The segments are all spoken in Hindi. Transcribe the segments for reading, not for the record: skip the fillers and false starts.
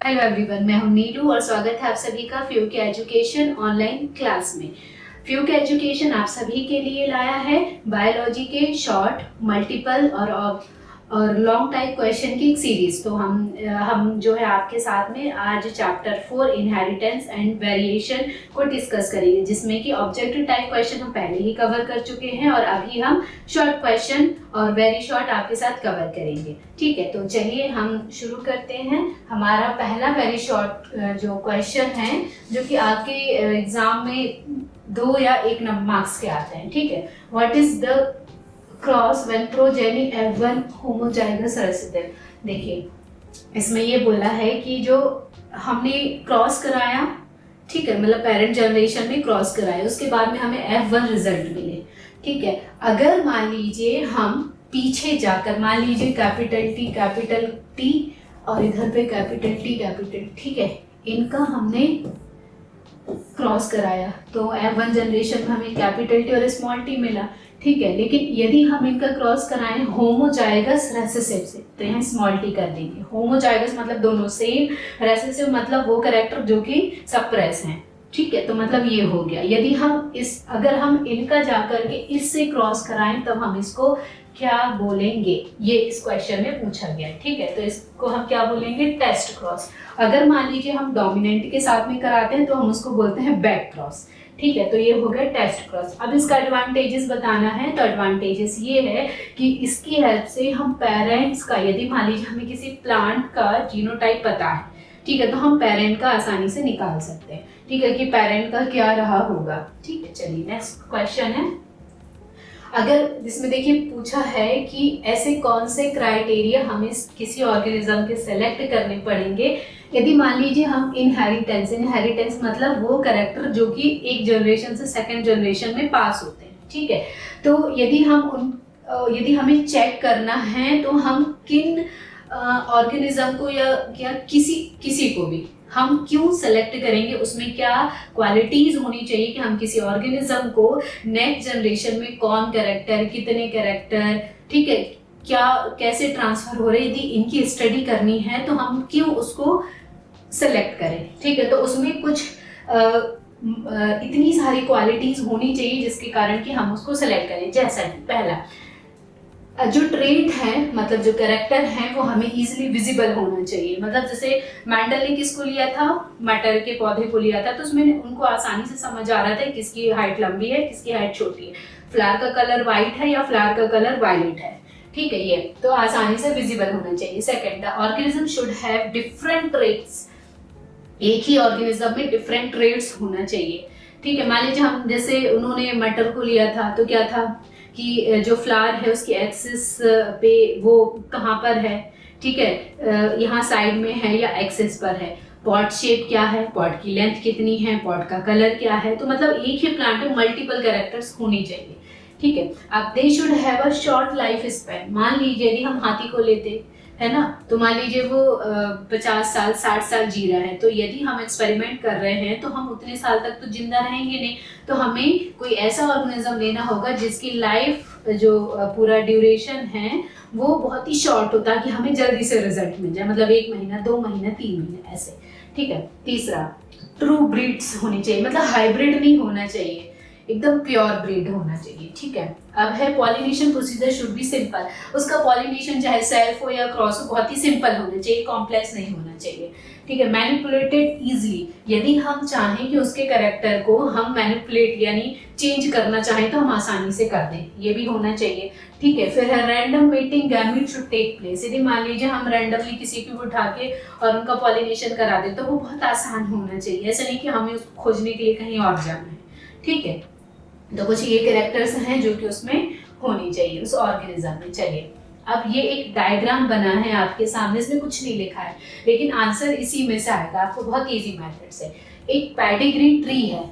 हेलो एवरीवन, मैं हूं नीलू और स्वागत है आप सभी का फ्यू के एजुकेशन ऑनलाइन क्लास में। फ्यू के एजुकेशन आप सभी के लिए लाया है बायोलॉजी के शॉर्ट, मल्टीपल और लॉन्ग टाइप क्वेश्चन की एक सीरीज। तो हम जो है आपके साथ में आज चैप्टर 4 इनहेरिटेंस एंड वेरिएशन को डिस्कस करेंगे, जिसमें कि ऑब्जेक्टिव टाइप क्वेश्चन हम पहले ही कवर कर चुके हैं और अभी हम शॉर्ट क्वेश्चन और वेरी शॉर्ट आपके साथ कवर करेंगे। ठीक है, तो चलिए हम शुरू करते हैं। हमारा पहला वेरी शॉर्ट जो क्वेश्चन है, जो कि आपके एग्जाम में 2 या 1 मार्क्स के आते हैं। ठीक है, what is the cross when progeny F1 homozygous recessive. देखिए, इसमें ये बोला है कि जो हमने क्रॉस कराया, ठीक है, मतलब पेरेंट जनरेशन में क्रॉस कराया, उसके बाद में हमें F1 रिजल्ट मिले। ठीक है, अगर मान लीजिए हम पीछे जाकर, मान लीजिए कैपिटल टी और इधर पे कैपिटल टी, ठीक है, इनका हमने क्रॉस कराया तो F1 जनरेशन में हमें कैपिटल टी और स्मॉल टी मिला। ठीक है, लेकिन यदि हम इनका क्रॉस कराएं होमोजाइगस रेसेसिव से तो यहाँ स्मॉल टी कर देंगे। होमोजाइगस मतलब दोनों सेम, रेसेसिव मतलब वो कैरेक्टर जो कि सप्रेस हैं। ठीक है, तो मतलब ये हो गया। यदि हम अगर हम इनका जाकर के इससे क्रॉस कराएं तब हम इसको क्या बोलेंगे, ये इस क्वेश्चन में पूछा गया। ठीक है, तो इसको हम क्या बोलेंगे, टेस्ट क्रॉस। अगर मान लीजिए हम डोमिनेंट के साथ में कराते हैं तो हम उसको बोलते हैं बैक क्रॉस। ठीक है, तो ये हो गया टेस्ट क्रॉस। अब इसका एडवांटेजेस बताना है, तो एडवांटेजेस ये है कि इसकी हेल्प से हम पेरेंट्स का, यदि मान लीजिए हमें किसी प्लांट का जीनोटाइप पता है, ठीक है, तो हम पेरेंट का आसानी से निकाल सकते हैं। ठीक है, कि पेरेंट का क्या रहा होगा। ठीक है, चलिए नेक्स्ट क्वेश्चन है। अगर इसमें देखिए पूछा है कि ऐसे कौन से क्राइटेरिया हमें किसी ऑर्गेनिज्म के सेलेक्ट करने पड़ेंगे यदि मान लीजिए हम इनहेरिटेंस मतलब वो कैरेक्टर जो कि एक जनरेशन से सेकंड जनरेशन में पास होते हैं। ठीक है, तो यदि हमें चेक करना है तो हम किन ऑर्गेनिज्म को या किसी को भी हम क्यों सेलेक्ट करेंगे, उसमें क्या क्वालिटीज होनी चाहिए कि हम किसी ऑर्गेनिज्म को नेक्स्ट जनरेशन में कौन कैरेक्टर, कितने कैरेक्टर, ठीक है, क्या कैसे ट्रांसफर हो रहे, यदि इनकी स्टडी करनी है तो हम क्यों उसको सेलेक्ट करें। ठीक है, तो उसमें कुछ इतनी सारी क्वालिटीज होनी चाहिए जिसके कारण कि हम उसको सेलेक्ट करें। जैसा कि पहला जो ट्रेट है, मतलब जो कैरेक्टर है, वो हमें इजीली विजिबल होना चाहिए। मतलब जैसे मैंडल ने किसको लिया था, मटर के पौधे को लिया था, तो उसमें उनको आसानी से समझ आ रहा था किसकी हाइट लंबी है, किसकी हाइट छोटी है, फ्लावर का कलर व्हाइट है या फ्लावर का कलर वायलेट है। ठीक है, ये तो आसानी से विजिबल होना चाहिए। Second, the organism should have different traits. एक ही ऑर्गेनिज्म में डिफरेंट ट्रेट्स होना चाहिए। ठीक है, मान लीजिए हम जैसे उन्होंने मटर को लिया था तो क्या था कि जो फ्लावर है उसकी एक्सिस पे वो कहाँ पर है, ठीक है, यहाँ साइड में है या एक्सिस पर है, पॉट शेप क्या है, पॉट की लेंथ कितनी है, पॉट का कलर क्या है। तो मतलब एक ही प्लांट में मल्टीपल कैरेक्टर्स होनी चाहिए। ठीक है, अब they should have a short life span. मान लीजिए यदि हम हाथी को लेते है ना, तो मान लीजिए वो 50 साल 60 साल जी रहा है, तो यदि हम एक्सपेरिमेंट कर रहे हैं तो हम उतने साल तक तो जिंदा रहेंगे नहीं, तो हमें कोई ऐसा ऑर्गेनिज्म लेना होगा जिसकी लाइफ जो पूरा ड्यूरेशन है वो बहुत ही शॉर्ट हो, ताकि हमें जल्दी से रिजल्ट मिल जाए, मतलब 1 महीना 2 महीना 3 महीने ऐसे। ठीक है, तीसरा ट्रू ब्रीड्स होनी चाहिए, मतलब हाइब्रिड नहीं होना चाहिए, एकदम प्योर ब्रीड होना चाहिए। ठीक है, अब है pollination procedure should be simple. उसका पॉलिनेशन चाहे सेल्फ हो या क्रॉस हो बहुत ही सिंपल होना चाहिए, कॉम्प्लेक्स नहीं होना चाहिए। ठीक है, मैनिपुलेटेड इजीली। यदि हम चाहें कि उसके कैरेक्टर को हम मैनिपुलेट यानी चेंज करना चाहें तो हम आसानी से कर दें, ये भी होना चाहिए। ठीक है, फिर है random mating gamete should take place. यदि मान लीजिए हम रैंडमली किसी को उठा के और उनका पॉलिनेशन करा दें तो वो बहुत आसान होना चाहिए, ऐसा नहीं कि हमें उसको खोजने के लिए कहीं और जाना है। ठीक है, तो कुछ ये कैरेक्टर्स हैं जो कि उसमें होनी चाहिए उस ऑर्गेनिज्म में। चलिए, अब ये एक डायग्राम बना है आपके सामने, इसमें कुछ नहीं लिखा है लेकिन आंसर इसी में से आएगा आपको, बहुत इजी मेथड से। एक पेडिग्री ट्री है,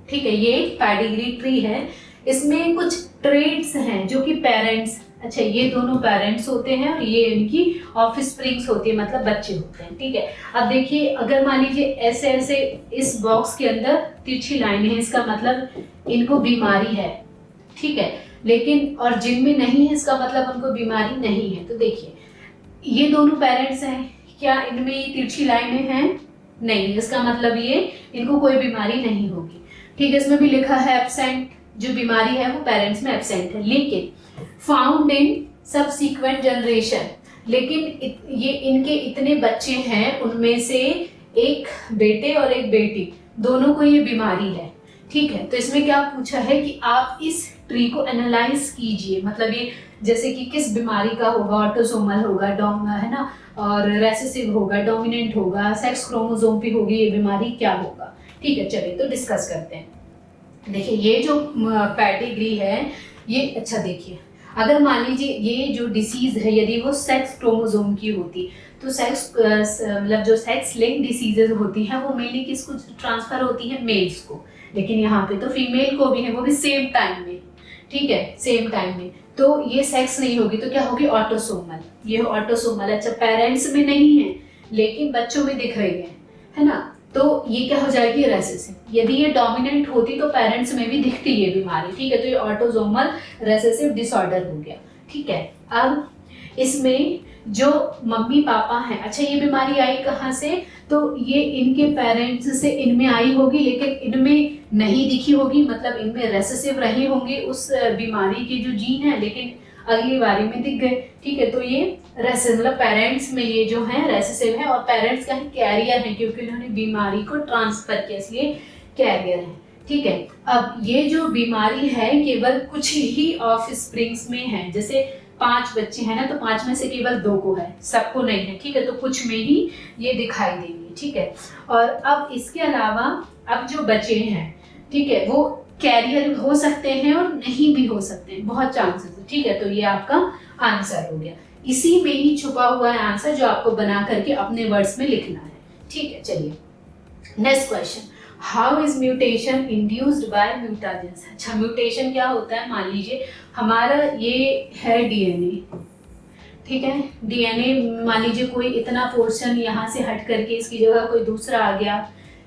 ठीक है, ये एक पेडिग्री ट्री है, इसमें कुछ ट्रेड्स हैं जो कि पेरेंट्स, अच्छा ये दोनों पेरेंट्स होते हैं और ये इनकी ऑफस्प्रिंग्स होती है, मतलब बच्चे होते हैं। ठीक है, अब देखिए अगर मान लीजिए ऐसे ऐसे इस बॉक्स के अंदर तिरछी लाइन है, इसका मतलब इनको बीमारी है। ठीक है, लेकिन और जिनमें नहीं है इसका मतलब उनको बीमारी नहीं है। तो देखिए ये दोनों पेरेंट्स हैं, क्या इनमें तिरछी लाइनें हैं? नहीं, इसका मतलब ये इनको कोई बीमारी नहीं होगी। ठीक है, इसमें भी लिखा है एब्सेंट, जो बीमारी है वो पेरेंट्स में एब्सेंट है। लेकिन फाउंड इन सबसीक्वेंट जनरेशन, लेकिन ये इनके इतने बच्चे हैं, उनमें से एक बेटे और एक बेटी, दोनों को ये बीमारी है। ठीक है, तो इसमें क्या पूछा है कि आप इस ट्री को एनालाइज कीजिए, मतलब ये जैसे कि किस बीमारी का होगा, ऑटोसोमल होगा, है ना, और रेसेसिव होगा, डोमिनेंट होगा, सेक्स क्रोमोसोम पे होगी ये बीमारी, क्या होगा। ठीक है, चलिए तो डिस्कस करते हैं। देखिए ये जो पैडिग्री है ये, अच्छा देखिए, अगर मान लीजिए ये जो डिसीज है यदि वो सेक्स क्रोमोसोम की होती तो सेक्स मतलब जो सेक्स लिंक डिसीजेज होती हैं वो मेनली किसको ट्रांसफर होती है? मेल्स को। लेकिन यहाँ पे तो फीमेल को भी है, वो भी सेम टाइम में। ठीक है, सेम टाइम में, तो ये सेक्स नहीं होगी तो क्या होगी? ऑटोसोमल। ये ऑटोसोमल, अच्छा पेरेंट्स में नहीं है लेकिन बच्चों में दिख रही है ना, तो ये क्या हो जाएगी? रेसेसिव। यदि ये डोमिनेंट होती तो पेरेंट्स में भी दिखती ये बीमारी। ठीक है, तो ये ऑटोसोमल रेसेसिव डिसऑर्डर हो गया। ठीक है, अब इसमें जो मम्मी पापा हैं, अच्छा ये बीमारी आई कहाँ से? तो ये इनके पेरेंट्स से इनमें आई होगी, लेकिन इनमें नहीं दिखी होगी, मतलब इनमें रेसेसिव रहे होंगे उस बीमारी के जो जीन है, लेकिन अगली बारी में दिख गए। ठीक है, तो ये रेसेसिव मतलब पेरेंट्स में ये जो है रेसेसिव है, और पेरेंट्स का कैरियर है क्योंकि उन्होंने बीमारी को ट्रांसफर किया, इसलिए कैरियर है। ठीक है, अब ये जो बीमारी है केवल कुछ ही ऑफ स्प्रिंग्स में है, जैसे 5 बच्चे हैं ना, तो 5 में से केवल 2 को है, सबको नहीं है। ठीक है, तो कुछ में ही ये दिखाई देंगे। ठीक है, और अब इसके अलावा अब जो बचे हैं, ठीक है, वो कैरियर हो सकते हैं और नहीं भी हो सकते हैं, बहुत चांसेस है। ठीक है, तो ये आपका आंसर हो गया। इसी में ही छुपा हुआ है आंसर जो आपको बना करके अपने वर्ड्स में लिखना है। ठीक है, चलिए next question, how is mutation induced by mutagens. अच्छा, म्यूटेशन क्या होता है? मान लीजिए हमारा ये है डीएनए, ठीक है, डीएनए मान लीजिए कोई इतना पोर्शन यहाँ से हट करके इसकी जगह कोई दूसरा आ गया,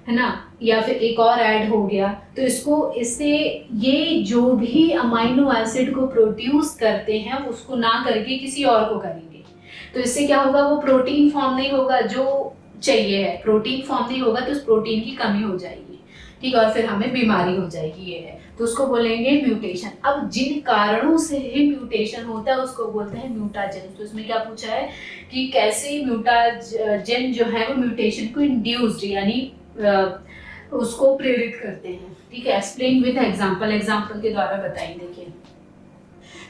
है ना, या फिर एक और ऐड हो गया, तो इससे ये जो भी अमाइनो एसिड को प्रोड्यूस करते हैं उसको ना करके किसी और को करेंगे, तो इससे क्या होगा? वो प्रोटीन फॉर्म नहीं होगा जो चाहिए है, प्रोटीन फॉर्म नहीं होगा तो उस प्रोटीन की कमी हो जाएगी। ठीक है, और फिर हमें बीमारी हो जाएगी, ये है, तो उसको बोलेंगे म्यूटेशन। अब जिन कारणों से ही म्यूटेशन होता है उसको बोलते हैं म्यूटाजेन। तो इसमें क्या पूछा है कि कैसे म्यूटाजेन जो है वो म्यूटेशन को इंड्यूस्ड यानी उसको प्रेरित करते हैं। ठीक है, एक्सप्लेन विद एग्जांपल, एग्जांपल के द्वारा बताइए। देखिए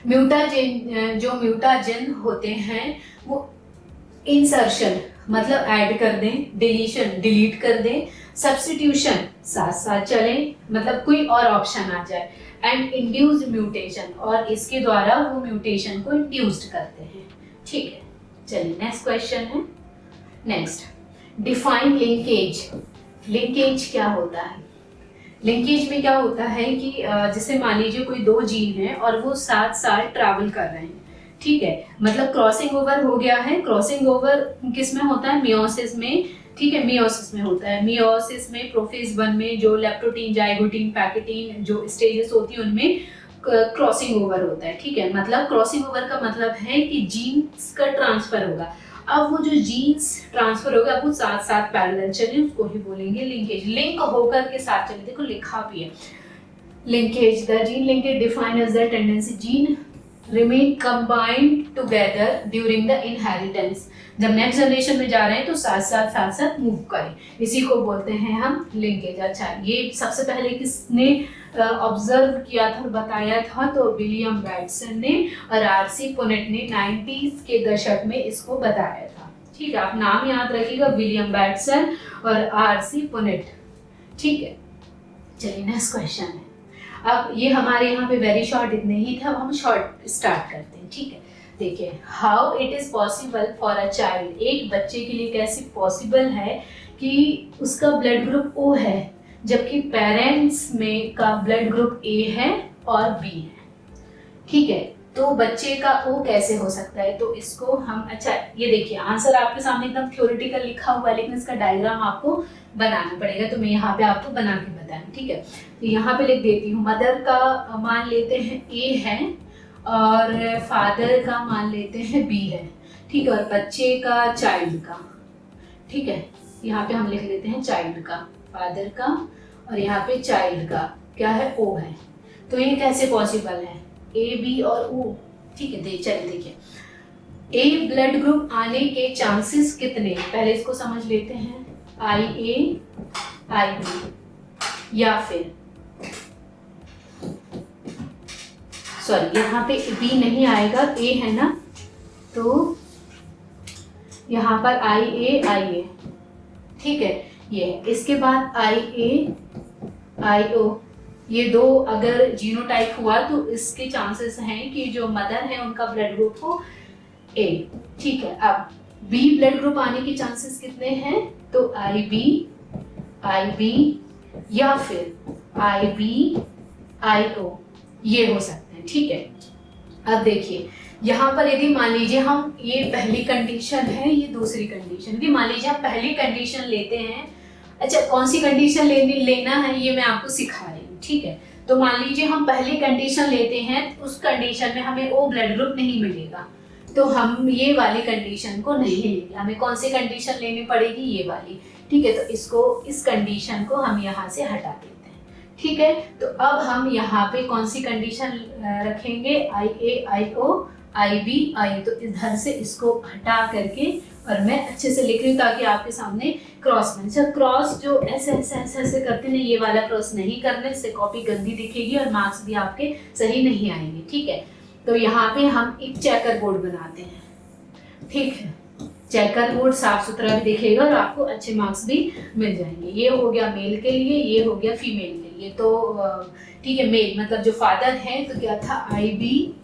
म्यूटाजेन, जो म्यूटाजेन होते हैं वो इंसर्शन मतलब ऐड कर दें, डिलीशन डिलीट कर दें, सब्स्टिट्यूशन साथ साथ चलें मतलब कोई और ऑप्शन आ जाए, एंड इंड्यूस्ड म्यूटेशन और इसके द्वारा वो म्यूटेशन को इंड्यूस्ड करते हैं। ठीक है, चलिए नेक्स्ट क्वेश्चन है। Next, define linkage. लिंकेज क्या होता है? लिंकेज में क्या होता है कि जैसे मान लीजिए कोई 2 जीन हैं और वो साथ साथ ट्रैवल कर रहे हैं। ठीक है, मतलब क्रॉसिंग ओवर हो गया है। क्रॉसिंग ओवर किस में होता है? मियोसिस में। ठीक है, मियोसिस में होता है। मियोसिस में प्रोफेज 1 में जो लेप्टोटीन, जाइगोटीन, पैकेटीन जो स्टेजेस होती है उनमें क्रॉसिंग ओवर होता है। ठीक है, मतलब क्रॉसिंग ओवर का मतलब है कि जीन्स का ट्रांसफर होगा। अब वो जो जीन्स ट्रांसफर होगा वो साथ साथ पैरेलल चले, उसको ही बोलेंगे लिंकेज। लिंक होकर के साथ चले, देखो लिखा भी है linkage. The gene linkage define as the tendency gene remain combined together during the inheritance. जब नेक्स्ट जनरेशन में जा रहे हैं तो साथ साथ मूव करें, इसी को बोलते हैं हम लिंकेज। अच्छा, ये सबसे पहले किसने ऑब्जर्व किया था, बताया था? तो विलियम बैटसन ने और आरसी पुनेट ने 90s के दशक में इसको बताया था। ठीक है, आप नाम याद रखिएगा, विलियम बैटसन और आरसी पुनेट। ठीक है, चलिए नेक्स्ट क्वेश्चन है। अब ये हमारे यहाँ पे वेरी शॉर्ट इतने ही थे, अब हम शॉर्ट स्टार्ट करते हैं। ठीक है, देखिए, how it is possible for a child, एक बच्चे के लिए कैसे पॉसिबल है कि उसका ब्लड ग्रुप ओ है जबकि पेरेंट्स में का ब्लड ग्रुप ए है और बी है। ठीक है, तो बच्चे का ओ कैसे हो सकता है? तो इसको हम, अच्छा ये देखिए आंसर आपके सामने एकदम थ्योरेटिकल लिखा हुआ है, लेकिन इसका डायग्राम आपको बनाना पड़ेगा, तो मैं यहाँ पे आपको बना के बताऊँ। ठीक है, तो यहाँ पे लिख देती हूँ, मदर का मान लेते हैं ए है और फादर का मान लेते हैं बी है। ठीक है, और बच्चे का, चाइल्ड का ठीक है, यहाँ पे हम लिख लेते हैं चाइल्ड का, फादर का, और यहाँ पे चाइल्ड का क्या है, ओ है। तो ये कैसे पॉसिबल है, ए बी और ओ। ठीक है, चलिए देखिए, ए ब्लड ग्रुप आने के चांसेस कितने, पहले इसको समझ लेते हैं, आई ए आई बी, या फिर सॉरी यहाँ पे बी नहीं आएगा, ए है ना, तो यहाँ पर आई ए, ठीक है, ये इसके बाद आई ए आई ओ, ये दो अगर जीनोटाइप हुआ तो इसके चांसेस हैं कि जो मदर है उनका ब्लड ग्रुप हो ए। ठीक है, अब बी ब्लड ग्रुप आने के चांसेस कितने हैं, तो आई बी या फिर आई बी आई ओ, ये हो सकते हैं। ठीक है, अब देखिए यहाँ पर यदि मान लीजिए हम, ये पहली कंडीशन है, ये दूसरी कंडीशन, यदि मान लीजिए हम पहली कंडीशन लेते हैं, अच्छा कौन सी कंडीशन लेना है ये मैं आपको सिखा रही हूँ। ठीक है, तो मान लीजिए हम पहली कंडीशन लेते हैं, उस कंडीशन में हमें ओ ब्लड ग्रुप नहीं मिलेगा, तो हम ये वाली कंडीशन को नहीं लेंगे, हमें कौन सी कंडीशन लेनी पड़ेगी, ये वाली। ठीक है, तो इसको, इस कंडीशन को हम यहाँ से हटा देते हैं। ठीक है, तो अब हम यहाँ पे कौन सी कंडीशन रखेंगे, आई A I O I B I, तो इधर से इसको हटा करके, और मैं अच्छे से लिख रही हूँ ताकि आपके सामने क्रॉस में, अच्छा क्रॉस जो ऐसे ऐसे ऐसे ऐसे करते हैं, ये वाला क्रॉस नहीं करने से कॉपी गंदी दिखेगी और मार्क्स भी आपके सही नहीं आएंगे। ठीक है, तो यहाँ पे हम एक चेकर बोर्ड बनाते हैं। ठीक है, चेकर बोर्ड साफ सुथरा भी दिखेगा और आपको अच्छे मार्क्स भी मिल जाएंगे। ये हो गया मेल के लिए, ये हो गया फीमेल के लिए। तो ठीक है, मेल मतलब जो फादर है तो क्या था आई बी,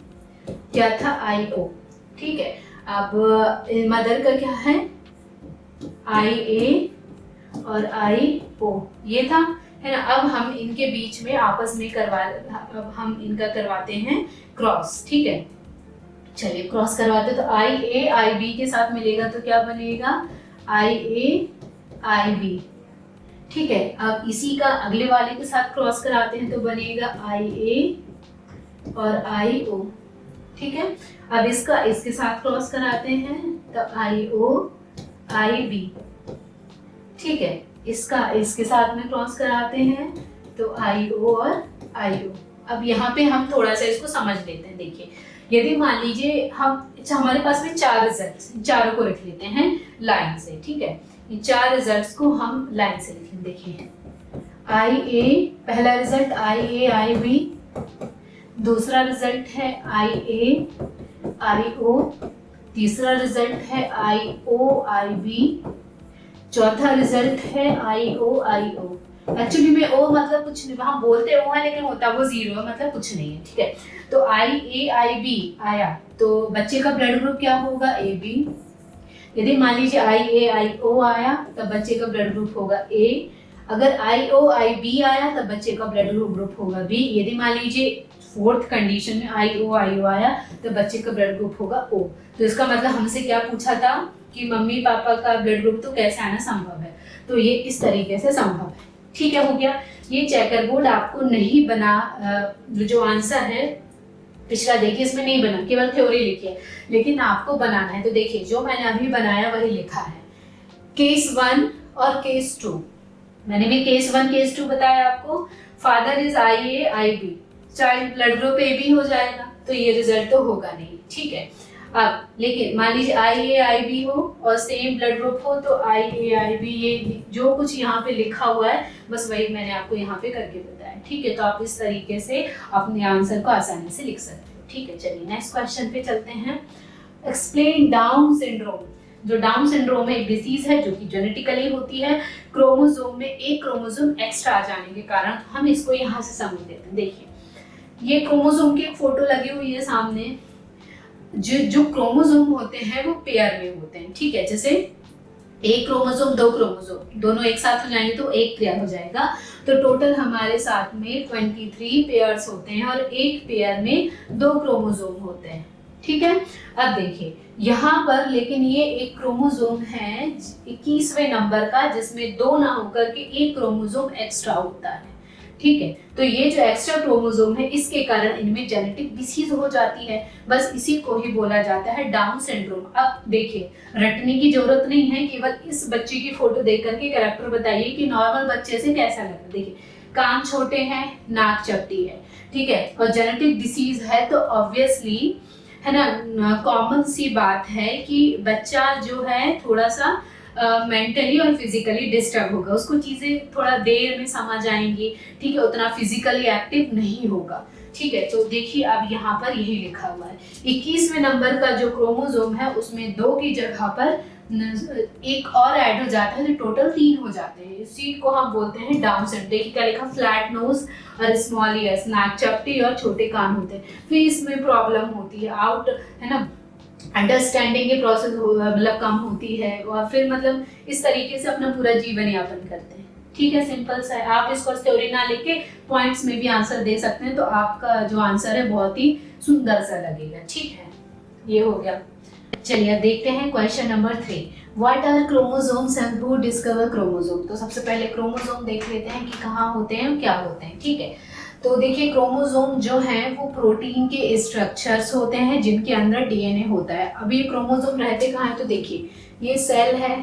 क्या था आई ओ। ठीक है, अब मदर का क्या है, आई ए और आई ओ, ये था, है ना। अब हम इनके बीच में आपस में अब हम इनका करवाते हैं क्रॉस। ठीक है, चलिए क्रॉस करवाते, तो आई ए आई बी के साथ मिलेगा तो क्या बनेगा, आई ए आई बी। ठीक है, अब इसी का अगले वाले के साथ क्रॉस कराते हैं तो बनेगा आई ए और आई ओ। ठीक है, अब इसके साथ क्रॉस कराते हैं तो आई ओ आई बी। ठीक है, इसके साथ में क्रॉस कराते हैं तो आई ओ और आई ओ। अब यहाँ पे हम थोड़ा सा इसको समझ लेते हैं। देखिए, यदि मान लीजिए हमारे पास में 4 रिजल्ट्स, चारों को लिख लेते हैं लाइन से। ठीक है, ये 4 रिजल्ट्स को हम लाइन से लिखें। देखिए, आई ए, पहला result I A I B, दूसरा रिजल्ट है आई ए आई ओ, तीसरा रिजल्ट है आई ओ आई बी, चौथा रिजल्ट है आई ओ आई ओ। एक्चुअली में ओ मतलब कुछ नहीं, वहां बोलते ओ है लेकिन होता वो 0 है, मतलब कुछ नहीं है। ठीक है, तो आई ए आई बी आया तो बच्चे का ब्लड ग्रुप क्या होगा, ए बी। यदि मान लीजिए आई ए आई ओ आया तब बच्चे का ब्लड ग्रुप होगा ए। अगर आई ओ आई बी आया तब बच्चे का ब्लड ग्रुप होगा बी। यदि मान लीजिए 4th कंडीशन में आई ओ आया तो बच्चे का ब्लड ग्रुप होगा ओ। तो इसका मतलब हमसे क्या पूछा था कि मम्मी पापा का ब्लड ग्रुप तो कैसे आना संभव है, तो ये इस तरीके से संभव है। ठीक है, हो गया। ये चेकर बोर्ड आपको नहीं बना, जो आंसर है पिछला देखिए इसमें नहीं बना, केवल थ्योरी लिखी है, लेकिन आपको बनाना है। तो देखिए जो मैंने अभी बनाया वही लिखा है, केस 1 और केस 2। मैंने भी केस 1 केस 2 बताया आपको। Father is I A I B, child blood group A B हो जाएगा, तो ये रिजल्ट तो होगा नहीं। ठीक है, अब लेकिन मान लीजिए आई ए आई बी हो और सेम ब्लड ग्रुप हो तो आई ए आई बी, ये जो कुछ यहाँ पे लिखा हुआ है बस वही मैंने आपको यहाँ पे करके बताया। ठीक है, तो आप इस तरीके से अपने आंसर को आसानी से लिख सकते हो। ठीक है, चलिए नेक्स्ट क्वेश्चन पे चलते हैं। Explain down syndrome. जो डाउन सिंड्रोम है एक डिसीज है जो कि जेनेटिकली होती है, क्रोमोसोम में एक क्रोमोसोम एक्स्ट्रा आ जाने के कारण। हम इसको यहाँ से समझ लेते हैं। देखिए, ये क्रोमोसोम की एक फोटो लगी हुई है सामने। जो क्रोमोसोम होते हैं वो पेयर में होते हैं। ठीक है, जैसे एक क्रोमोसोम 2 क्रोमोसोम दोनों एक साथ हो जाएंगे तो एक पेयर हो जाएगा। तो टोटल हमारे साथ में 23 पेयर्स होते हैं और एक पेयर में 2 क्रोमोसोम होते हैं। ठीक है, अब देखिए यहाँ पर लेकिन ये एक क्रोमोसोम है 21वें नंबर का, जिसमें 2 ना होकर के एक क्रोमोसोम एक्स्ट्रा होता है। ठीक है। तो ये जो एक्स्ट्रा क्रोमोसोम है इसके कारण इनमें जेनेटिक डिसीज हो जाती है, बस इसी को ही बोला जाता है डाउन सिंड्रोम। अब देखिए, रटने की जरूरत नहीं है, केवल इस बच्चे की फोटो देख करके कैरेक्टर बताइए कि नॉर्मल बच्चे से कैसा लगता है। देखिए, कान छोटे हैं, नाक चपटी है, ठीक है, और जेनेटिक डिसीज है, तो ऑब्वियसली है ना, कॉमन सी बात है कि बच्चा जो है थोड़ा सा मेंटली और फिजिकली डिस्टर्ब होगा, उसको चीजें थोड़ा देर में समझ आएंगी, ठीक है, उतना फिजिकली एक्टिव नहीं होगा, ठीक है। तो देखिए अब यहाँ पर यही लिखा हुआ है 21वें नंबर का जो क्रोमोसोम है उसमें 2 की जगह पर एक और ऐड हो जाता है, तो टोटल 3 हो जाते हैं। इसी को हम बोलते हैं डाउन सिंड्रोम। देखिए क्या लिखा, फ्लैट नोज और स्मॉल ईयर्स, नाक चपटी और छोटे कान होते हैं। फिर इसमें प्रॉब्लम होती है, आउट है ना, अंडरस्टैंडिंग की प्रोसेस मतलब कम होती है, और फिर मतलब इस तरीके से अपना पूरा जीवन यापन करते हैं, ठीक है। सिंपल सा है, आप इसको थ्योरी ना लेके पॉइंट्स में भी आंसर दे सकते हैं, तो आपका जो आंसर है बहुत ही सुंदर सा लगेगा, ठीक है। ये हो गया। चलिए देखते हैं question number 3। What are chromosomes and who discover chromosome. तो सबसे पहले क्रोमोसोम देख लेते हैं कि कहाँ होते हैं, क्या होते हैं, ठीक है। तो देखिए, क्रोमोसोम जो हैं वो प्रोटीन के स्ट्रक्चर्स होते हैं जिनके अंदर डीएनए होता है। अब ये क्रोमोसोम रहते कहाँ है, तो देखिए ये सेल है,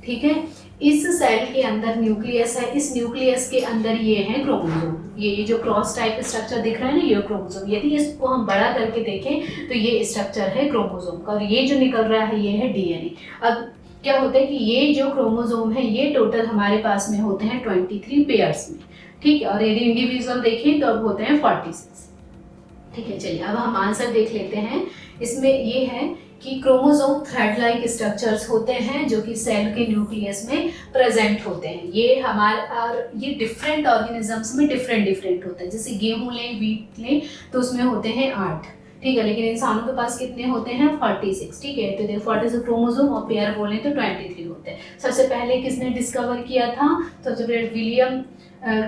ठीक है, इस सेल के अंदर न्यूक्लियस है, इस न्यूक्लियस के अंदर ये है क्रोमोसोम। ये जो क्रॉस टाइप स्ट्रक्चर दिख रहा है ना, ये क्रोमोसोम। यदि इसको हम बड़ा करके देखें तो ये स्ट्रक्चर है क्रोमोसोम का, और ये जो निकल रहा है ये है डीएनए। अब क्या होता है कि ये जो क्रोमोसोम है ये टोटल हमारे पास में होते हैं 23 पेयर्स में, ठीक है, और यदि इंडिविजुअल देखें तो अब होते हैं 46, ठीक है। चलिए अब हम आंसर देख लेते हैं। इसमें ये है कि क्रोमोसोम थ्रेड लाइक स्ट्रक्चर्स होते हैं जो कि सेल के न्यूक्लियस में प्रेजेंट होते हैं। ये ये डिफरेंट ऑर्गेनिजम्स में डिफरेंट होते हैं। जैसे गेहूं लें, व्हीट लें, तो उसमें होते हैं 8, ठीक है, लेकिन इंसानों के पास कितने होते हैं, 46, ठीक है। तो देखो 46 क्रोमोसोम और पेयर बोले तो 23 होते हैं। सबसे पहले किसने डिस्कवर किया था, सबसे पहले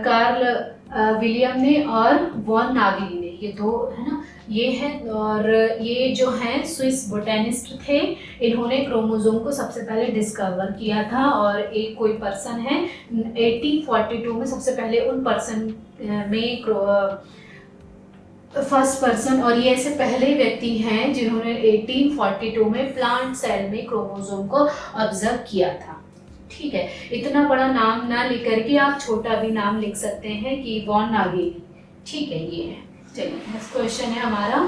कार्ल विलियम ने और वॉन नागली ने, ये 2 है ना, ये है। और ये जो हैं स्विस बोटेनिस्ट थे, इन्होंने क्रोमोसोम को सबसे पहले डिस्कवर किया था। और एक कोई पर्सन है 1842 में, सबसे पहले उन पर्सन में फर्स्ट पर्सन, और ये ऐसे पहले व्यक्ति हैं जिन्होंने 1842 में प्लांट सेल में क्रोमोसोम को ऑब्जर्व किया था, ठीक है। इतना बड़ा नाम ना लिख करके आप छोटा भी नाम लिख सकते हैं कि वॉन नागेली, ठीक है, ये है। चलिए नेक्स्ट क्वेश्चन है हमारा,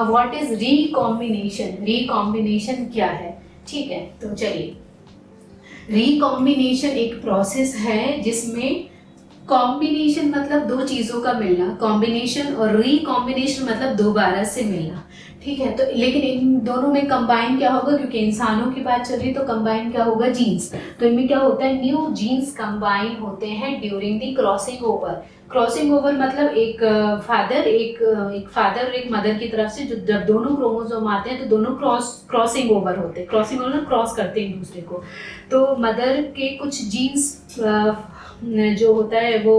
व्हाट इज रिकॉम्बिनेशन। रिकॉम्बिनेशन क्या है, ठीक है। तो चलिए, रिकॉम्बिनेशन एक प्रोसेस है जिसमें कॉम्बिनेशन मतलब 2 चीज़ों का मिलना, कॉम्बिनेशन, और रिकॉम्बिनेशन मतलब दोबारा से मिलना, ठीक है। तो लेकिन इन दोनों में कंबाइन क्या होगा, क्योंकि इंसानों की बात चल रही तो कंबाइन क्या होगा, जीन्स। तो इनमें क्या होता है, न्यू जीन्स कंबाइन होते हैं during the crossing over. Crossing over मतलब एक फादर और एक मदर की तरफ से जब दोनों क्रोमोसोम आते हैं तो दोनों क्रॉसिंग ओवर होते हैं। क्रॉसिंग ओवर क्रॉस करते हैं एक दूसरे को। तो मदर के कुछ जीन्स जो होता है वो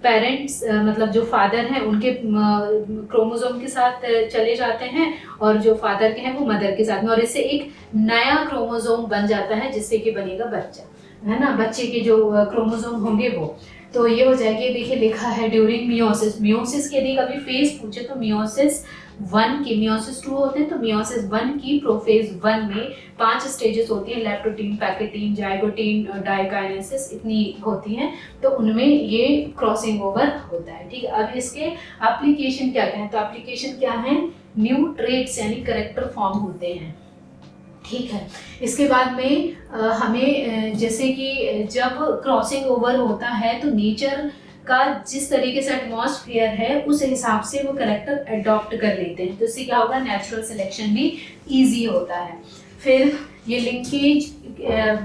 पेरेंट्स मतलब जो फादर हैं उनके क्रोमोसोम के साथ चले जाते हैं, और जो फादर के हैं वो मदर के साथ में, और इससे एक नया क्रोमोसोम बन जाता है जिससे कि बनेगा बच्चा, है ना, बच्चे के जो क्रोमोसोम होंगे वो। तो ये हो जाएगी। देखिए लिखा है ड्यूरिंग मियोसिस। मियोसिस के यदि कभी फेज पूछे तो मियोसिस 1 की, मियोसिस 2 होते हैं, तो मियोसिस 1 की प्रोफेज 1 में 5 स्टेजेस होती हैं, लेप्टोटीन, पैकेटीन, जाइगोटीन, डाइकाइनेसिस, इतनी होती हैं। तो उनमें ये क्रॉसिंग ओवर होता है, ठीक है। अब इसके एप्लीकेशन क्या क्या है, तो एप्लीकेशन क्या है, न्यू ट्रेट्स यानी करेक्टर फॉर्म होते हैं, ठीक है। इसके बाद में हमें जैसे कि जब क्रॉसिंग ओवर होता है तो नेचर का जिस तरीके से एटमॉस्फेयर है उस हिसाब से वो कैरेक्टर अडॉप्ट कर लेते हैं, तो इससे क्या होगा, नेचुरल सिलेक्शन भी इजी होता है। फिर ये लिंकेज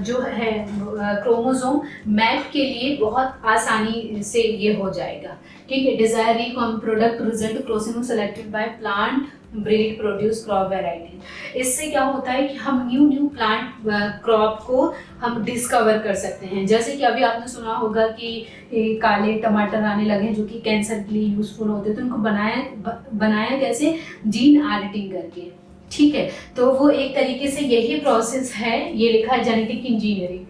जो है क्रोमोसोम मैप के लिए बहुत आसानी से ये हो जाएगा, ठीक है। Desire product result chromosome selected by plant breed produce crop variety. इससे क्या होता है कि हम न्यू प्लांट क्रॉप को हम डिस्कवर कर सकते हैं। जैसे कि अभी आपने सुना होगा कि काले टमाटर आने लगे जो कि कैंसर के लिए यूजफुल होते हैं, तो उनको बनाया कैसे, जीन एडिटिंग करके, ठीक है। तो वो एक तरीके से यही प्रोसेस है, ये लिखा है जेनेटिक इंजीनियरिंग,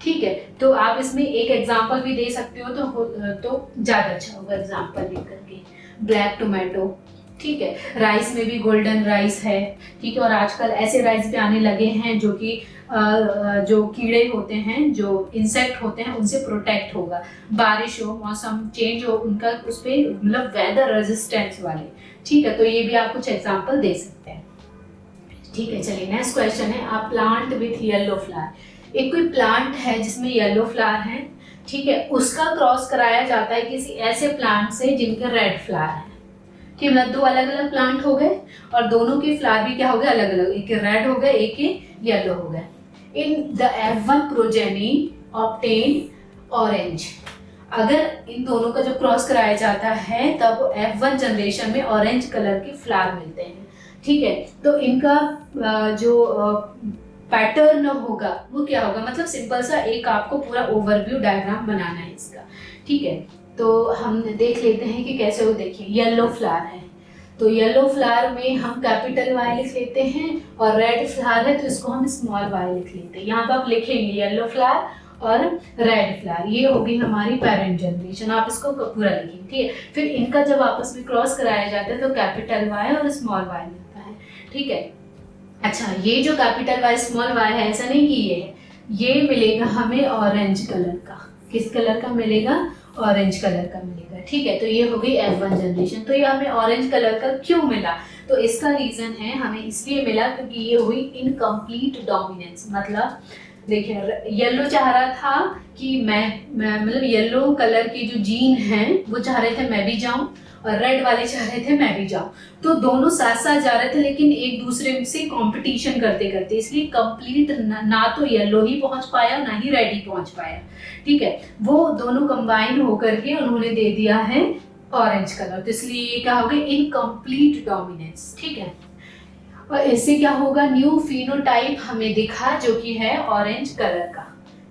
ठीक है, तो आप इसमें एक एग्जांपल भी दे सकते हो तो ज़्यादा अच्छा होगा एग्जांपल दे करके। ब्लैक टोमेटो, ठीक है। राइस में भी गोल्डन राइस है, ठीक है। और आजकल ऐसे राइस भी आने लगे हैं जो कि जो कीड़े होते हैं, जो इंसेक्ट होते हैं, उनसे प्रोटेक्ट होगा। बारिश हो, मौसम चेंज हो, उनका उस पर मतलब वेदर रेजिस्टेंस वाले, ठीक है। तो ये भी आप कुछ एग्जांपल दे सकते हैं, ठीक है। चलिए नेक्स्ट क्वेश्चन है, आप प्लांट विथ येलो फ्लावर। एक कोई प्लांट है जिसमें येलो फ्लावर है, ठीक है, उसका क्रॉस कराया जाता है किसी ऐसे प्लांट से जिनके रेड फ्लावर है, ठीक है। दो अलग अलग प्लांट हो गए और दोनों के फ्लावर भी क्या हो गए, अलग अलग, एक के रेड हो गए, एक के येलो हो गए। In the F1 progeny obtain orange. अगर इन दोनों का जब क्रॉस कराया जाता है तब F1 जनरेशन में ऑरेंज कलर के फ्लावर मिलते हैं, ठीक है। तो इनका जो पैटर्न होगा वो क्या होगा, मतलब सिंपल सा एक आपको पूरा ओवरव्यू डायग्राम बनाना है इसका, ठीक है। तो हम देख लेते हैं कि कैसे वो, देखिए येलो फ्लावर है तो येलो फ्लावर में हम कैपिटल वाई लिख लेते हैं, और रेड फ्लावर है तो इसको हम स्मॉल वाई लिख लेते हैं। यहाँ पे आप लिखेंगे येलो फ्लावर और रेड फ्लावर, ये होगी हमारी पेरेंट जनरेशन, आप इसको पूरा लिखेंगे, ठीक है। फिर इनका जब आपस में क्रॉस कराया जाता है तो कैपिटल वाई और स्मॉल वाई मिलता है, ठीक है। अच्छा, ये जो कैपिटल वाई स्मॉल वाई है, ऐसा नहीं कि ये मिलेगा हमें ऑरेंज कलर का, किस कलर का मिलेगा, ऑरेंज कलर का मिलेगा, ठीक है। तो ये हो गई F1 जनरेशन। तो ये हमें ऑरेंज कलर का क्यों मिला, तो इसका रीजन है हमें इसलिए मिला क्योंकि ये हुई इनकम्प्लीट डोमिनेंस। मतलब देखिए येलो चाह रहा था कि मैं मतलब येलो कलर की जो जीन है वो चाह रहे थे मैं भी जाऊं, और रेड वाले चाह रहे थे मैं भी जाऊं, तो दोनों साथ साथ जा रहे थे लेकिन एक दूसरे से कंपटीशन करते करते, इसलिए कंप्लीट ना तो येलो ही पहुंच पाया ना ही रेड ही पहुंच पाया, ठीक है। वो दोनों कंबाइन होकर के उन्होंने दे दिया है ऑरेंज कलर, तो इसलिए ये क्या हो गया, इनकम्प्लीट डोमिनेंस, ठीक है। और इससे क्या होगा, न्यू फिनोटाइप हमें दिखा जो कि है ऑरेंज कलर का,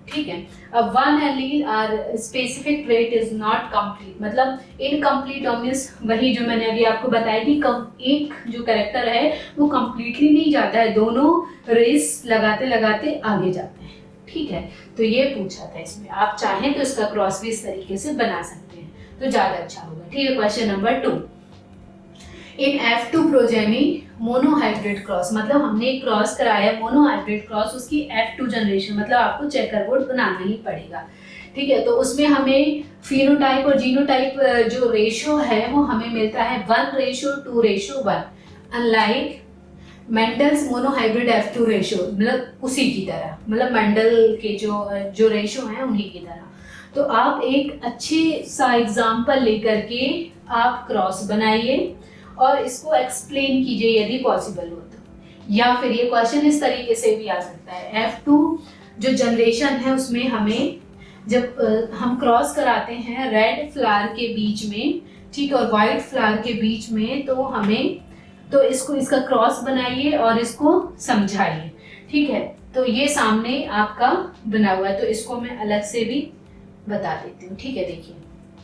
ठीक है। अब वन एलील और specific trait is not complete, मतलब इनकम्प्लीट डोमिनेंस, वही जो मैंने अभी आपको बताया कि एक जो कैरेक्टर है वो कंप्लीटली नहीं जाता है, दोनों रेस लगाते लगाते आगे जाते हैं, ठीक है। तो ये पूछा था इसमें, आप चाहें तो इसका क्रॉस भी इस तरीके से बना सकते हैं तो ज्यादा अच्छा होगा, ठीक है। क्वेश्चन नंबर 2, इन F2 प्रोजेनी मोनोहाइब्रिड क्रॉस, मतलब हमने एक क्रॉस कराया मोनोहाइब्रिड क्रॉस, उसकी F2 जनरेशन, मतलब आपको चेकर बोर्ड बनाना ही पड़ेगा, ठीक है। तो उसमें हमें फिनोटाइप और जीनोटाइप जो रेशो है वो हमें मिलता है 1:2:1, unlike Mendel's monohybrid F2 ratio, मतलब उसी की तरह, मतलब मेंडल के जो रेशो हैं उन्हीं की तरह। तो आप एक अच्छे सा एग्जाम्पल लेकर के आप क्रॉस बनाइए और इसको एक्सप्लेन कीजिए यदि पॉसिबल हो तो, या फिर ये क्वेश्चन इस तरीके से भी आ सकता है, F2 जो जनरेशन है उसमें हमें जब हम क्रॉस कराते हैं रेड फ्लावर के बीच में, ठीक है, और वाइट फ्लावर के बीच में, तो हमें तो इसका क्रॉस बनाइए और इसको समझाइए, ठीक है। तो ये सामने आपका बना हुआ है, तो इसको मैं अलग से भी बता देती हूँ, ठीक है। देखिए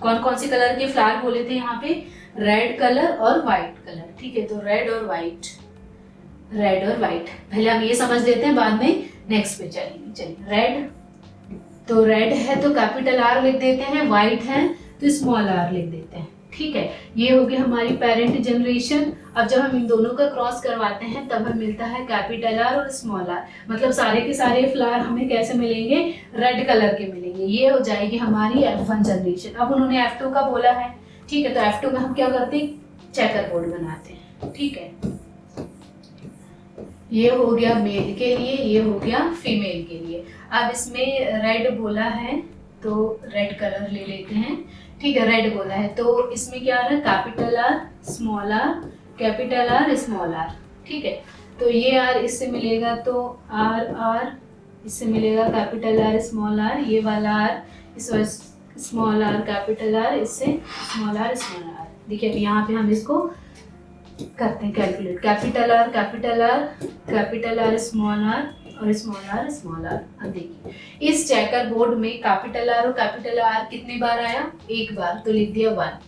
कौन कौन से कलर के फ्लावर बोले थे यहाँ पे, रेड कलर और व्हाइट कलर, ठीक है। तो रेड और व्हाइट, रेड और व्हाइट, पहले हम ये समझ लेते हैं, बाद में नेक्स्ट पे चलेंगे। चलिए रेड, तो रेड है तो कैपिटल R लिख देते हैं, व्हाइट है तो स्मॉल r लिख देते हैं, ठीक है। ये होगी हमारी पेरेंट जनरेशन। अब जब हम इन दोनों का क्रॉस करवाते हैं तब हमें मिलता है कैपिटल R और स्मॉल r, मतलब सारे के सारे फ्लावर हमें कैसे मिलेंगे, रेड कलर के मिलेंगे। ये हो जाएगी हमारी F1 जनरेशन। अब उन्होंने F2 का बोला है, ठीक है, तो F2 में हम क्या करते हैं, चेकर बोर्ड बनाते हैं, ठीक है। ये हो गया मेल के लिए, ये हो गया फीमेल के लिए। अब इसमें रेड बोला है तो रेड कलर ले लेते हैं, ठीक है। रेड बोला है तो इसमें क्या आ रहा है, capital R small r, capital R small r, ठीक है। तो ये R इससे मिलेगा तो R इससे मिलेगा कैपिटल R स्मॉल r, ये वाला R इस स्मॉल r कैपिटल R, इससे स्मॉल r स्मॉल r। देखिए अब यहाँ पे हम इसको करते हैं calculate, capital R capital R capital R small r और स्मॉल r। अब देखिए इस चेकर बोर्ड में कैपिटल R और कैपिटल R कितने बार आया, एक बार, तो लिख दिया 1,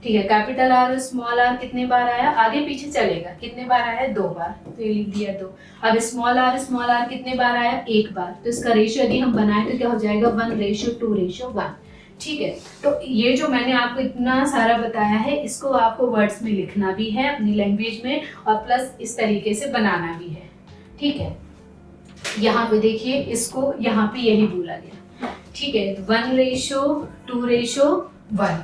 ठीक है, कैपिटल आर और स्मॉल आर कितने बार आया, आगे पीछे चलेगा, कितने बार आया, 2 बार, तो ये लिख दिया 2। अब स्मॉल आर कितने बार आया, 1 बार, तो इसका रेशियो यदि हम बनाए तो क्या हो जाएगा, 1:2:1। ठीक है, तो ये जो मैंने आपको इतना सारा बताया है, इसको आपको वर्ड्स में लिखना भी है अपनी लैंग्वेज में, और प्लस इस तरीके से बनाना भी है। ठीक है, यहाँ पे देखिए, इसको यहाँ पे यही बोला गया। ठीक है, 1:2:1।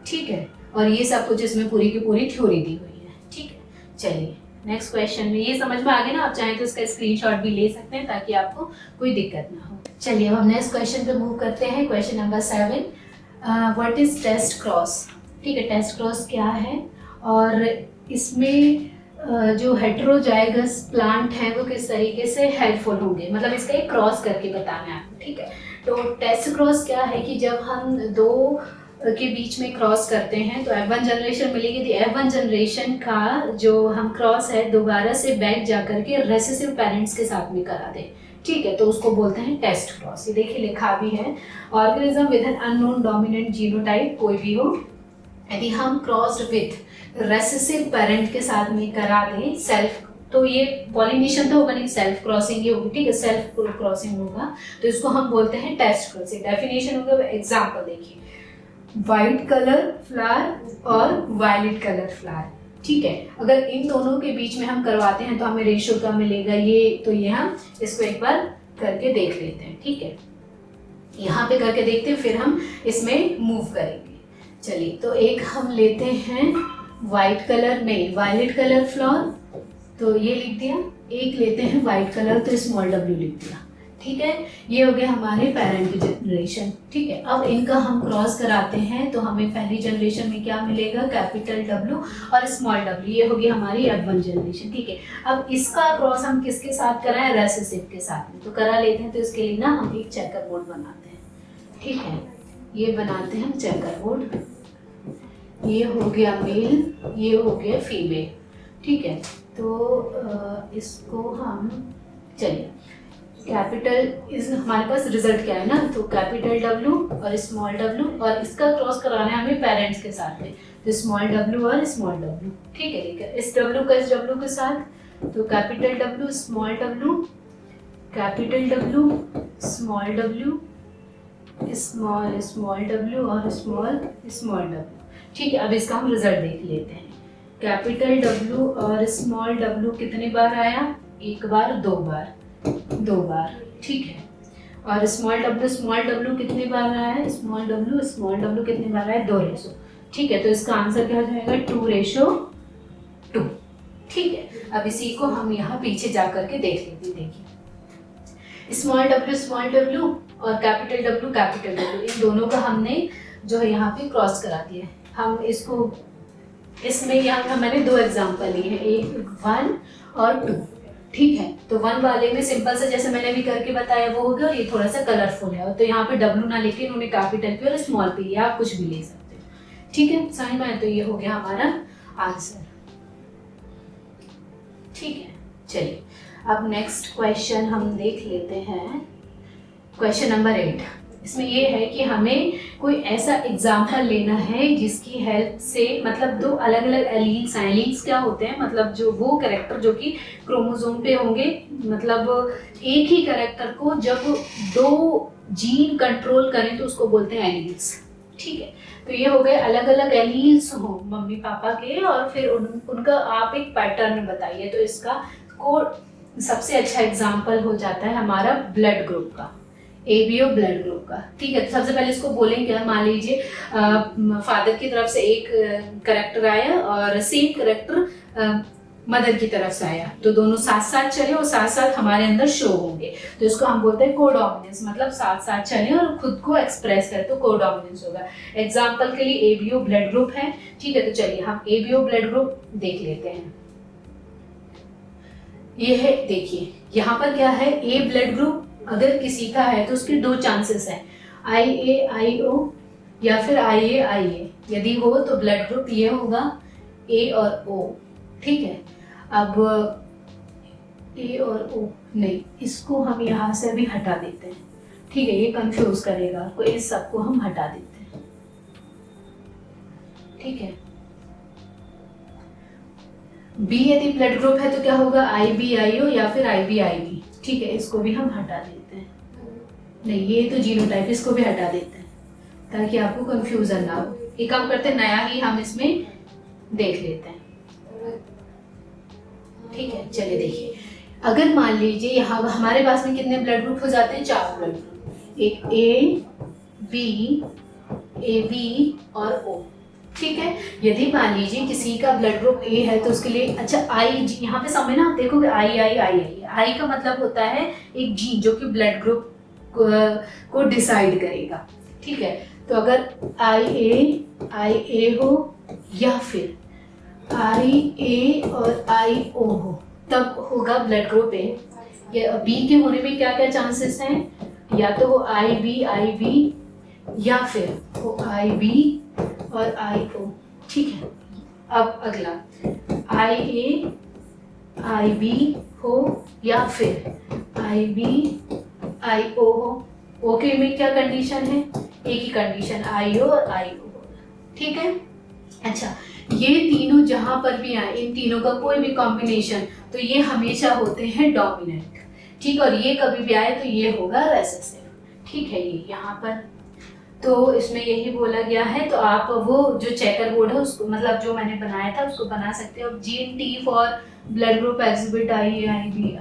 ठीक है, और ये सब कुछ इसमें पूरी की पूरी थ्योरी दी हुई है। ठीक है, चलिए नेक्स्ट क्वेश्चन में ये समझ में आ गया ना, आप चाहें तो इसका स्क्रीनशॉट भी ले सकते हैं ताकि आपको कोई दिक्कत ना हो। चलिए अब हम नेक्स्ट क्वेश्चन पे मूव करते हैं। Question number 7, what is test cross. ठीक है, टेस्ट क्रॉस क्या है, और इसमें जो हेटेरोजाइगस प्लांट है वो किस तरीके से हेल्पफुल होंगे, मतलब इसका एक क्रॉस करके बताना है आपको। ठीक है, तो टेस्ट क्रॉस क्या है कि जब हम दो के बीच में क्रॉस करते हैं तो F1 जनरेशन मिलेगी। तो F1 जनरेशन का जो हम क्रॉस है दोबारा से बैक जा करके रेसेसिव पेरेंट्स के साथ में करा दें। ठीक है, तो उसको बोलते हैं टेस्ट क्रॉस। ये देखिए लिखा भी है, organism with an unknown dominant genotype, कोई भी हो, यदि हम क्रॉस्ड विथ रेसेसिव पेरेंट के साथ में करा दें सेल्फ, तो ये पॉलिनेशन तो होगा नहीं, सेल्फ क्रॉसिंग ही होगी। ठीक है, सेल्फ क्रॉसिंग होगा, तो इसको हम बोलते हैं टेस्ट क्रॉसिंग। डेफिनेशन होगा, एग्जाम्पल देखिए, वाइट कलर फ्लावर और वायलेट कलर फ्लावर। ठीक है, अगर इन दोनों के बीच में हम करवाते हैं तो हमें रेशियो क्या मिलेगा, ये तो ये हम इसको एक बार करके देख लेते हैं। ठीक है, यहाँ पे करके देखते हैं, फिर हम इसमें मूव करेंगे। चलिए, तो एक हम लेते हैं वाइट कलर, नहीं वायलेट कलर फ्लावर, तो ये लिख दिया। एक लेते हैं वाइट कलर, तो स्मॉल w लिख दिया। ठीक है, ये हो गया हमारे पेरेंट जनरेशन। ठीक है, अब इनका हम क्रॉस कराते हैं तो हमें पहली जनरेशन में क्या मिलेगा, कैपिटल W और स्मॉल w, ये होगी हमारी F1 जनरेशन। ठीक है, अब इसका क्रॉस हम किसके साथ कराएं, रेसेसिव के साथ में, तो करा लेते हैं। तो इसके लिए ना हम एक चेकर बोर्ड बनाते हैं। ठीक है, ये बनाते हैं हम चेकर बोर्ड, ये हो गया मेल, ये हो गया फीमेल। ठीक है, तो इसको हम, चलिए कैपिटल इस हमारे पास रिजल्ट क्या है ना, तो कैपिटल W और स्मॉल w, और इसका क्रॉस कराना है हमें पेरेंट्स के साथ में, तो स्मॉल w और स्मॉल w। ठीक है, लेकर इस W का इस W के साथ, तो capital W small w, capital W small w, small w और स्मॉल w। ठीक है, अब इसका हम रिजल्ट देख लेते हैं। कैपिटल W और स्मॉल w कितने बार आया, 1 बार, 2 बार। ठीक है, और स्मॉल w कितने बार आया है, स्मॉल w कितने बार आया, 2:2। ठीक है, तो इसका आंसर क्या हो जाएगा, 2:2। ठीक है, अब इसी को हम यहाँ पीछे जा करके देख लेते हैं। देखिए, स्मॉल w और कैपिटल W, इन दोनों का हमने जो है यहाँ पे क्रॉस करा दिया है। हम इसको, इसमें यहाँ मैंने 2 एग्जाम्पल लिए हैं, एक 1 और 2। ठीक है, तो 1 वाले में सिंपल से जैसे मैंने भी करके बताया वो हो गया, और ये थोड़ा सा कलरफुल है, तो यहाँ पे W ना लेके इन्होंने कैपिटल पे और स्मॉल पे लिया, आप कुछ भी ले सकते हो। ठीक है, समझ में आया, तो ये हो गया हमारा आंसर। ठीक है, चलिए अब नेक्स्ट क्वेश्चन हम देख लेते हैं। क्वेश्चन नंबर 8, इसमें ये है कि हमें कोई ऐसा एग्जाम्पल लेना है जिसकी हेल्प से, मतलब 2 अलग अलग एलील्स हैं। एलील्स क्या होते हैं, मतलब जो वो कैरेक्टर जो कि क्रोमोसोम पे होंगे, मतलब एक ही कैरेक्टर को जब 2 जीन कंट्रोल करें तो उसको बोलते हैं एलील्स। ठीक है, तो ये हो गए अलग अलग एलील्स हो मम्मी पापा के, और फिर उनका आप एक पैटर्न बताइए। तो इसका को सबसे अच्छा एग्जाम्पल हो जाता है हमारा ब्लड ग्रुप का, ABO ब्लड ग्रुप का। ठीक है, तो सबसे पहले इसको बोलेंगे, मान लीजिए फादर की तरफ से एक करेक्टर आया और सेम करेक्टर मदर की तरफ से आया, तो दोनों साथ साथ चले और साथ साथ हमारे अंदर शो होंगे, तो इसको हम बोलते हैं कोडोमिनेंस, मतलब साथ साथ चले और खुद को एक्सप्रेस करें, तो कोडोमिनेंस होगा। एग्जाम्पल के लिए ABO ब्लड ग्रुप है। ठीक है, तो चलिए हम ABO ब्लड ग्रुप देख लेते हैं। ये है, देखिए यहाँ पर क्या है, A ब्लड ग्रुप अगर किसी का है तो उसके 2 चांसेस हैं, IA-IO या फिर IA-IA। यदि हो तो ब्लड ग्रुप ये होगा A और O। ठीक है, अब A और O नहीं, इसको हम यहाँ से अभी हटा देते हैं। ठीक है, ये कंफ्यूज करेगा आपको, इस सबको हम हटा देते हैं। ठीक है। बी यदि ब्लड ग्रुप है तो क्या होगा, IBIO या फिर IBIB, ठीक है। इसको भी हम हटा देते हैं, नहीं ये तो जीनोटाइप, इसको भी हटा देते हैं ताकि आपको कंफ्यूजन ना हो। एक काम करते हैं, नया ही हम इसमें देख लेते हैं, ठीक है। चलिए देखिए, अगर मान लीजिए यहाँ हमारे पास में कितने ब्लड ग्रुप हो जाते हैं, 4 ब्लड ग्रुप, एक A, B, AB और O, ठीक है। यदि मान लीजिए किसी का ब्लड ग्रुप A है तो उसके लिए, अच्छा I, यहाँ पे समय ना आप देखोगे I का मतलब होता है एक जीन जो कि ब्लड ग्रुप को डिसाइड करेगा, ठीक है। तो अगर IA हो या फिर IA और IO हो तब होगा ब्लड ग्रुप A। या B के होने में क्या क्या चांसेस हैं, या तो वो IB या फिर वो IB और IO, ठीक है। अब अगला IA IB हो या फिर IB IO हो। ओके में क्या कंडीशन है, एक ही कंडीशन IO और IO, ठीक है। अच्छा, ये तीनों जहां पर भी आए, इन तीनों का कोई भी कॉम्बिनेशन, तो ये हमेशा होते हैं डोमिनेंट, ठीक। और ये कभी भी आए तो ये होगा रेसेसिव, ठीक है। ये यहाँ पर तो इसमें यही बोला गया है। तो आप वो जो चेकर बोर्ड है उसको, मतलब जो मैंने बनाया था उसको बना सकते हो। GNT for blood group exhibit IAIB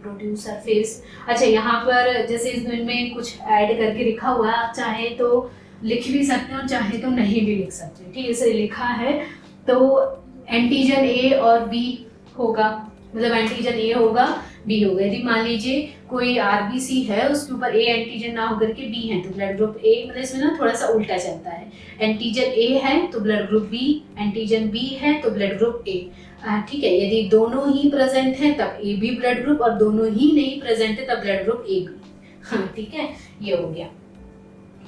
produce surface. अच्छा, यहाँ पर जैसे इसमें कुछ ऐड करके लिखा हुआ है, आप चाहे तो लिख भी सकते हो, चाहे तो नहीं भी लिख सकते, ठीक है। इसे लिखा है तो एंटीजन A और B होगा, मतलब एंटीजन A होगा B होगा। यदि मान लीजिए कोई RBC है उसके ऊपर A एंटीजन ना होकर के B है तो ब्लड ग्रुप A, मतलब इसमें ना थोड़ा सा उल्टा चलता है, एंटीजन A है तो blood group B, antigen B है तो ब्लड ग्रुप A, ठीक है। यदि दोनों ही प्रेजेंट है तब AB ब्लड ग्रुप, और दोनों ही नहीं प्रेजेंट है तब ब्लड ग्रुप AB, हाँ ठीक है। ये हो गया।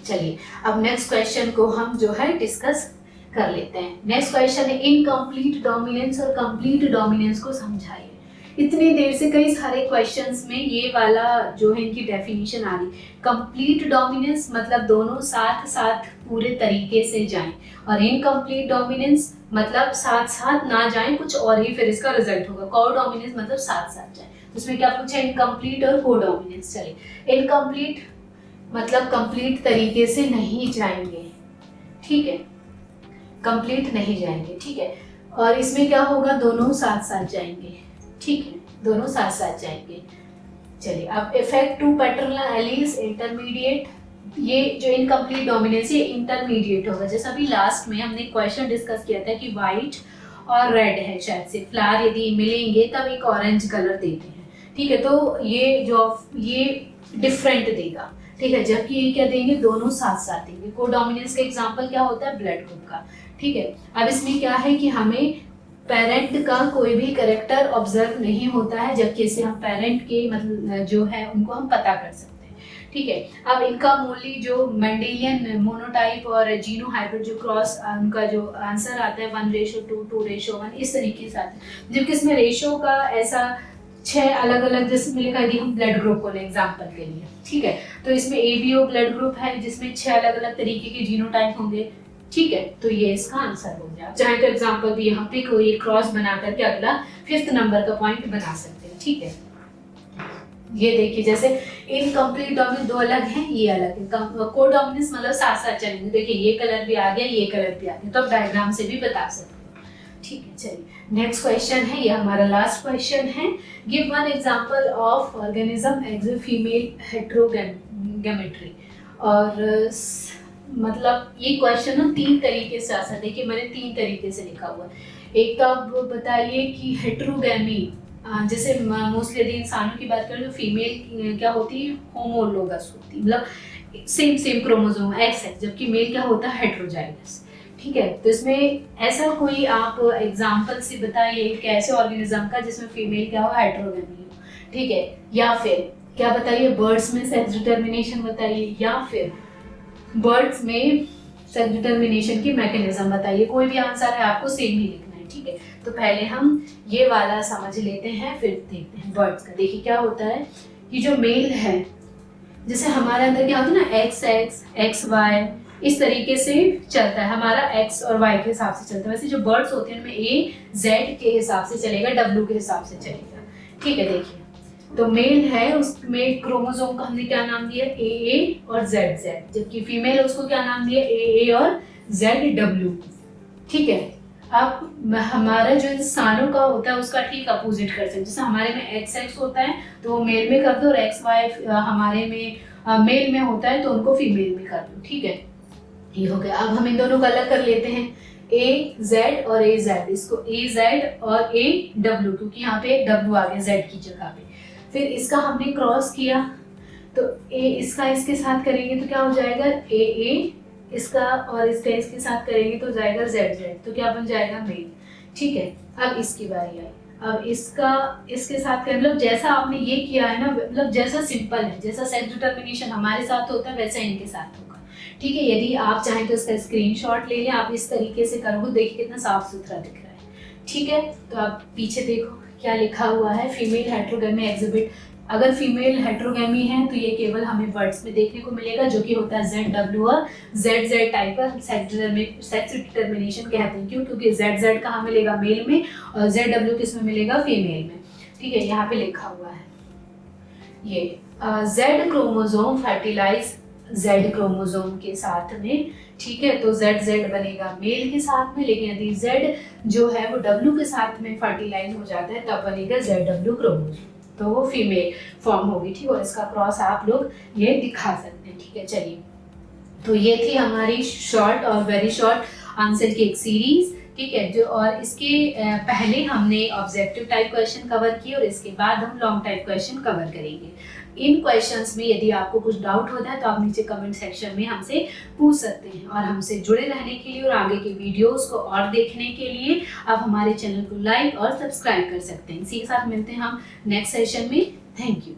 चलिए अब नेक्स्ट क्वेश्चन को हम जो है डिस्कस कर लेते हैं। नेक्स्ट क्वेश्चन है इनकम्प्लीट डोमिनेंस और कंप्लीट डोमिनेंस को समझाइए। इतनी देर से कई सारे क्वेश्चंस में ये वाला जो है इनकी डेफिनेशन आ रही। कंप्लीट डोमिनेंस मतलब दोनों साथ साथ पूरे तरीके से जाएं, और इनकम्प्लीट डोमिनेंस मतलब साथ साथ ना जाएं, कुछ और ही फिर इसका रिजल्ट होगा। को डोमिनेंस मतलब साथ साथ जाएं। उसमें क्या पूछा, इनकम्प्लीट और को डोमिनेंस। चलिए, इनकम्प्लीट मतलब कंप्लीट तरीके से नहीं जाएंगे, ठीक है, कंप्लीट नहीं जाएंगे, ठीक है। और इसमें क्या होगा, दोनों साथ साथ जाएंगे, ठीक है, दोनों साथ साथ जाएंगे। चलिए अब effect to paternal alleles intermediate, ये जो इनकम्प्लीट डोमिनेंस ये इंटरमीडिएट होगा। जैसे अभी लास्ट में हमने क्वेश्चन डिस्कस किया था कि व्हाइट और रेड है, शायद से फ्लावर यदि मिलेंगे तब एक ऑरेंज कलर देते हैं, ठीक है। तो ये डिफरेंट देगा, ठीक है, जबकि ये क्या देंगे, दोनों साथ साथ देंगे। को डोमिनेंस का एग्जांपल क्या होता है, ब्लड ग्रुप का, ठीक है। अब इसमें क्या है कि हमें पेरेंट का कोई भी कैरेक्टर ऑब्जर्व नहीं होता है, जबकि इससे हम पेरेंट के मतलब जो है उनको हम पता कर सकते हैं, ठीक है। अब इनका मूली जो मेंडेलियन मोनोटाइप और जीनो हाइब्रिड जो क्रॉस, उनका जो आंसर आता है 1:2, 2:1 इस तरीके से आता है। जबकि इसमें रेशो का ऐसा 6 अलग अलग जैसे मिलेगा यदि हम ब्लड ग्रुप को लें एग्जाम्पल के लिए, ठीक है। तो इसमें ABO ब्लड ग्रुप है जिसमें 6 अलग अलग तरीके के जीनोटाइप होंगे, ठीक है। तो ये इसका आंसर हो गया। चाहे तो एग्जाम्पल भी यहाँ पे कोई क्रॉस बना करके अगला 5th नंबर का पॉइंट बना सकते हैं, ठीक है। ये देखिए, जैसे इनकम्प्लीट डोमिनेंस दो अलग हैं, ये अलग है। को डोमिनेंस मतलब साथ साथ चलेंगे। देखिए ये कलर भी आ गया, ये कलर भी आ गया, तो आप डायग्राम से भी बता सकते हैं, ठीक है। चलिए नेक्स्ट क्वेश्चन है, ये हमारा लास्ट क्वेश्चन है। Give one example of organism exhibit female heterogamety. और मतलब ये क्वेश्चन ना 3 तरीके से आ सकता है। देखिए मैंने 3 तरीके से लिखा हुआ है। एक तो आप बताइए कि हेटेरोगेमी, जैसे मोस्टली यदि इंसानों की बात करें तो फीमेल क्या होती है, होमोलोगस होती है, मतलब सेम क्रोमोसोम XX, जबकि मेल क्या होता है, हेटेरोजाइगस, ठीक है। तो इसमें ऐसा कोई आप एग्जांपल से बताइए कि ऐसे ऑर्गेनिज्म का जिसमें फीमेल क्या हो, हेटेरोगेमी हो, ठीक है। या फिर क्या बताइए, बर्ड्स में सेक्स डिटर्मिनेशन बताइए, या फिर बर्ड्स में सेक्स डिटर्मिनेशन की मैकेनिज्म बताइए। कोई भी आंसर है, आपको सेम ही लिखना है, ठीक है। तो पहले हम ये वाला समझ लेते हैं, फिर देखते हैं बर्ड्स का। देखिए क्या होता है कि जो मेल है, जैसे हमारे अंदर क्या होता है ना, XX, XY, इस तरीके से चलता है हमारा एक्स और वाई के हिसाब से चलता है। वैसे जो बर्ड्स होते हैं उनमें ए जेड के हिसाब से चलेगा, डब्ल्यू के हिसाब से चलेगा। ठीक है, देखिए तो मेल है उसमें क्रोमोसोम का हमने क्या नाम दिया, ए और जेड जेड, जबकि फीमेल है उसको क्या नाम दिया, ए और जेड डब्ल्यू। ठीक है, अब हमारा जो इंसानों का होता है उसका ठीक अपोजिट कर सकते हैं। जैसे हमारे में एक्स एक्स होता है तो वो मेल में कर दो, और एक्स वाई हमारे में मेल में होता है तो उनको फीमेल में कर दो। ठीक है, ये हो गया। अब हम इन दोनों को अलग कर लेते हैं, ए जेड और ए जेड, इसको ए जेड और ए डब्ल्यू, क्योंकि यहाँ पे एक डब्ल्यू आ गया जेड की जगह पे। फिर इसका हमने क्रॉस किया तो ए इसका इसके साथ करेंगे तो क्या हो जाएगा, ए इसका और इसका इसके साथ करेंगे तो जाएगा जेड जेड, तो क्या बन जाएगा मेल। ठीक है, अब इसकी बारी आई, अब इसका इसके साथ कर, मतलब जैसा आपने ये किया है ना, मतलब जैसा सिंपल है, जैसा सेक्स डिटर्मिनेशन हमारे साथ होता है वैसा इनके साथ होगा। ठीक है, यदि आप चाहें तो इसका स्क्रीनशॉट ले लें, आप इस तरीके से करोगे, देखिए कितना साफ सुथरा दिख रहा है। ठीक है, तो आप पीछे देखो क्या लिखा हुआ है, फीमेल हेट्रोगेमी एग्जिबिट। अगर फीमेल हेट्रोगेमी है तो ये केवल हमें वर्ड्स में देखने को मिलेगा, जो कि होता है जेड डब्ल्यू और जेड जेड टाइप का सेक्स डिटर्मिनेशन कहते हैं। क्यों, क्योंकि जेड जेड कहाँ मिलेगा, मेल में, और जेड डब्ल्यू किस में मिलेगा, फीमेल में। ठीक है, यहाँ पे लिखा हुआ है ये Z chromosome fertilize Z chromosome के साथ में। ठीक है, तो जेड जेड बनेगा मेल के साथ में, लेकिन यदि जेड जो है वो डब्ल्यू के साथ में फर्टिलाइज हो जाता है तब बनेगा जेड डब्ल्यू क्रोमोसोम, तो वो फीमेल फॉर्म होगी। ठीक है, और इसका क्रॉस आप लोग ये दिखा सकते हैं। ठीक है, चलिए, तो ये थी हमारी शॉर्ट और वेरी शॉर्ट आंसर की एक सीरीज। ठीक है, जो और इसके पहले हमने ऑब्जेक्टिव टाइप क्वेश्चन कवर किए और इसके बाद हम लॉन्ग टाइप क्वेश्चन कवर करेंगे। इन क्वेश्चंस में यदि आपको कुछ डाउट होता है तो आप नीचे कमेंट सेक्शन में हमसे पूछ सकते हैं, और हमसे जुड़े रहने के लिए और आगे की वीडियोस को और देखने के लिए आप हमारे चैनल को लाइक और सब्सक्राइब कर सकते हैं। इसी के साथ मिलते हैं हम नेक्स्ट सेशन में। Thank you.